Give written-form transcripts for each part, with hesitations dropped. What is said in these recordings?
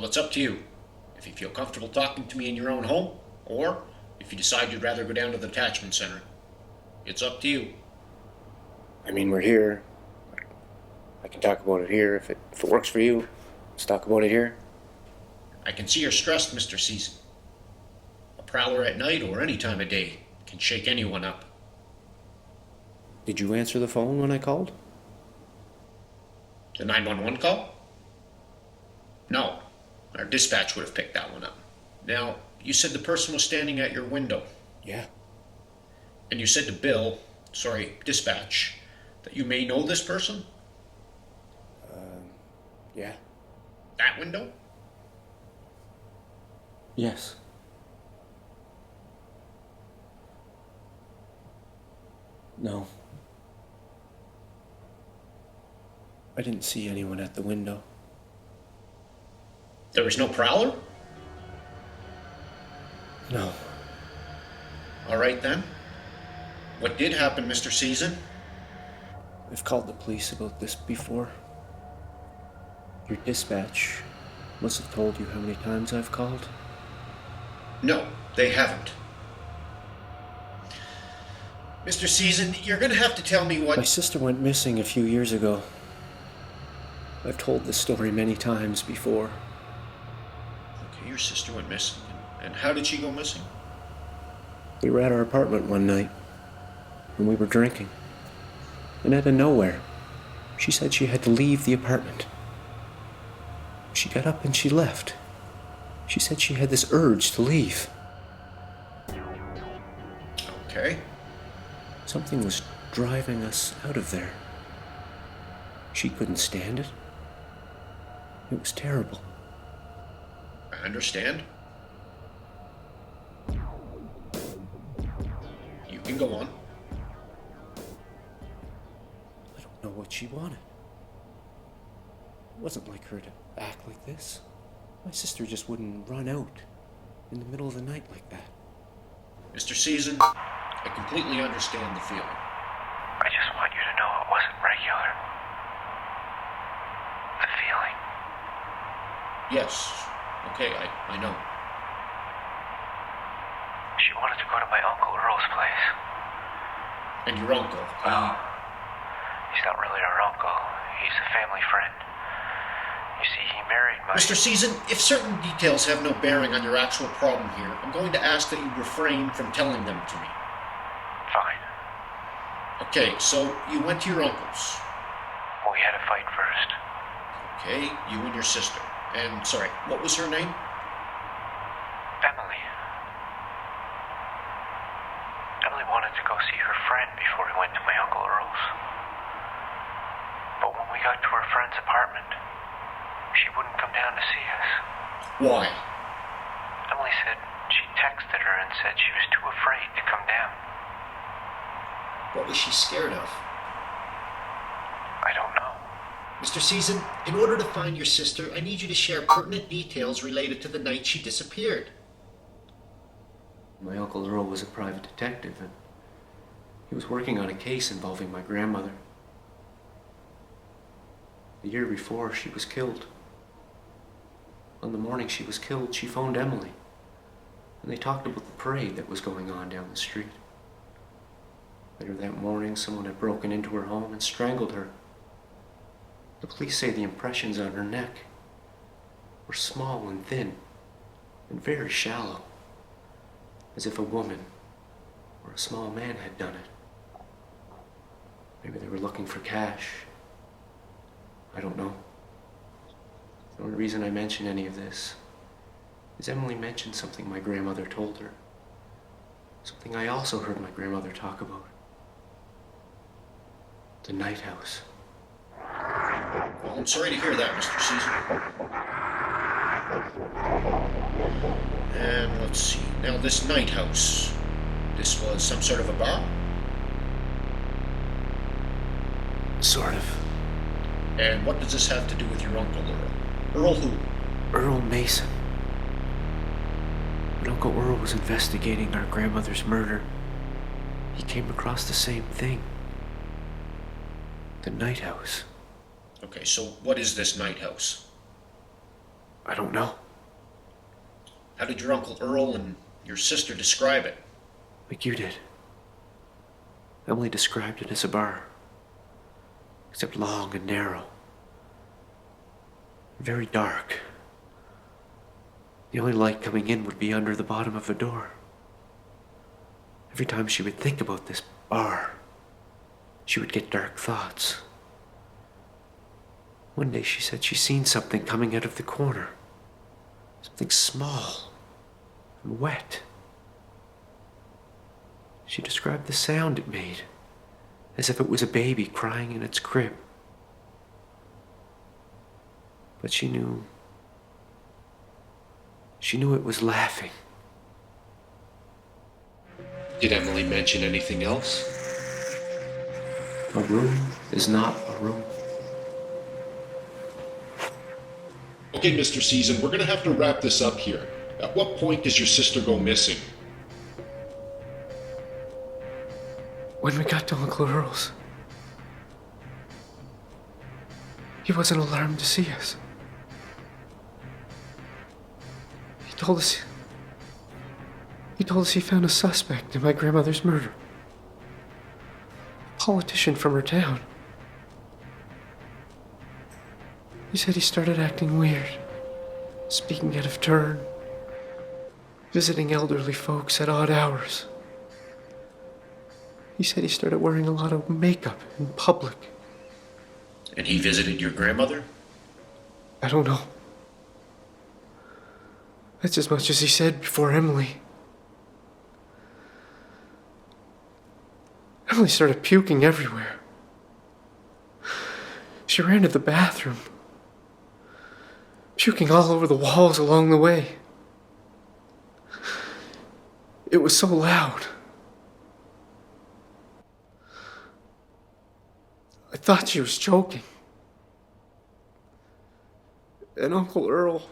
Well, it's up to you. If you feel comfortable talking to me in your own home, or if you decide you'd rather go down to the detachment center. It's up to you. I mean, we're here. I can talk about it here. If it works for you, let's talk about it here. I can see you're stressed, Mr. Season. A prowler at night or any time of day can shake anyone up. Did you answer the phone when I called? The 911 call? No. Our dispatch would have picked that one up. Now, you said the person was standing at your window. Yeah. And you said to dispatch, that you may know this person? Yeah. That window? Yes. No. I didn't see anyone at the window. There was no prowler? No. All right then. What did happen, Mr. Season? I've called the police about this before. Your dispatch must have told you how many times I've called. No, they haven't. Mr. Season, you're gonna have to tell me what... My sister went missing a few years ago. I've told this story many times before. Okay, your sister went missing. And how did she go missing? We were at our apartment one night, and we were drinking. And out of nowhere, she said she had to leave the apartment. She got up and she left. She said she had this urge to leave. Okay. Something was driving us out of there. She couldn't stand it. It was terrible. I understand. You can go on. I don't know what she wanted. It wasn't like her to act like this. My sister just wouldn't run out in the middle of the night like that. Mr. Season, I completely understand the feeling. I just want you to know it wasn't regular. The feeling. Yes. Okay, I know. She wanted to go to my Uncle Earl's place. And your uncle, Well, he's not really our uncle. He's a family friend. You see, he married my... Mr. Season, if certain details have no bearing on your actual problem here, I'm going to ask that you refrain from telling them to me. Fine. Okay, so you went to your uncle's. We had a fight first. Okay, you and your sister. And, sorry, what was her name? Emily. Emily wanted to go see her friend before we went to my Uncle Earl's. But when we got to her friend's apartment, she wouldn't come down to see us. Why? Emily said she texted her and said she was too afraid to come down. What was she scared of? I don't know. Mr. Season, in order to find your sister, I need you to share pertinent details related to the night she disappeared. My Uncle Earl was a private detective, and he was working on a case involving my grandmother. The year before, she was killed. On the morning she was killed, she phoned Emily, and they talked about the parade that was going on down the street. Later that morning, someone had broken into her home and strangled her. The police say the impressions on her neck were small and thin and very shallow, as if a woman or a small man had done it. Maybe they were looking for cash. I don't know. The only reason I mention any of this is Emily mentioned something my grandmother told her. Something I also heard my grandmother talk about. The night house. Well, I'm sorry to hear that, Mr. Season. And let's see. Now, this night house. This was some sort of a bar? Sort of. And what does this have to do with your Uncle Earl? Earl who? Earl Mason. When Uncle Earl was investigating our grandmother's murder, he came across the same thing. The night house. Okay, so what is this night house? I don't know. How did your Uncle Earl and your sister describe it? Like you did. Emily described it as a bar, except long and narrow. Very dark. The only light coming in would be under the bottom of a door. Every time she would think about this bar, she would get dark thoughts. One day she said she seen something coming out of the corner. Something small and wet. She described the sound it made, as if it was a baby crying in its crib. But she knew it was laughing. Did Emily mention anything else? A room is not a room. Okay, Mr. Season, we're gonna have to wrap this up here. At what point does your sister go missing? When we got to Uncle Earl's, he wasn't alarmed to see us. He told us he found a suspect in my grandmother's murder. A politician from her town. He said he started acting weird, speaking out of turn, visiting elderly folks at odd hours. He said he started wearing a lot of makeup in public. And he visited your grandmother? I don't know. That's as much as he said before Emily. Emily started puking everywhere. She ran to the bathroom, puking all over the walls along the way. It was so loud. I thought she was choking. And Uncle Earl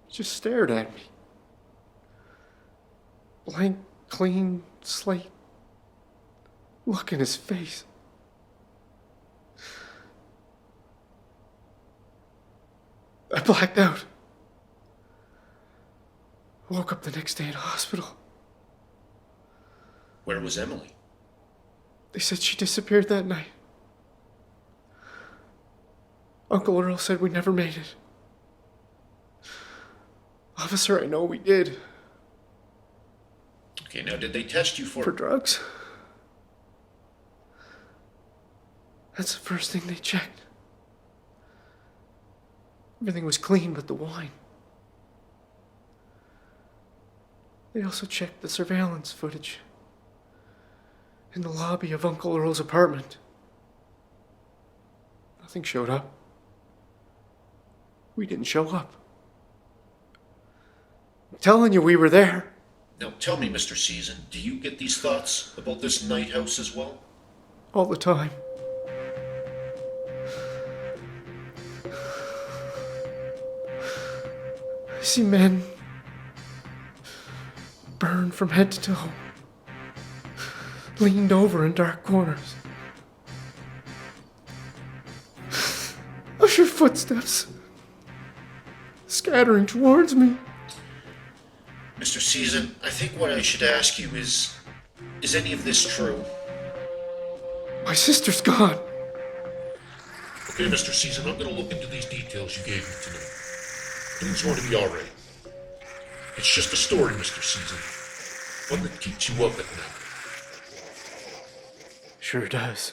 just stared at me. Blank, clean slate. Look in his face. I blacked out. Woke up the next day in hospital. Where was Emily? They said she disappeared that night. Uncle Earl said we never made it. Officer, I know we did. Okay, now did they test you For for... drugs? That's the first thing they checked. Everything was clean but the wine. They also checked the surveillance footage in the lobby of Uncle Earl's apartment. Nothing showed up. We didn't show up. I'm telling you, we were there. Now tell me, Mr. Season, do you get these thoughts about this night house as well? All the time. I see men burned from head to toe, leaned over in dark corners. I hear footsteps scattering towards me. Mr. Season, I think what I should ask you is any of this true? My sister's gone. Okay, Mr. Season, I'm gonna look into these details you gave me tonight. Things going to be alright. It's just a story, Mr. Season. One that keeps you up at night. Sure does.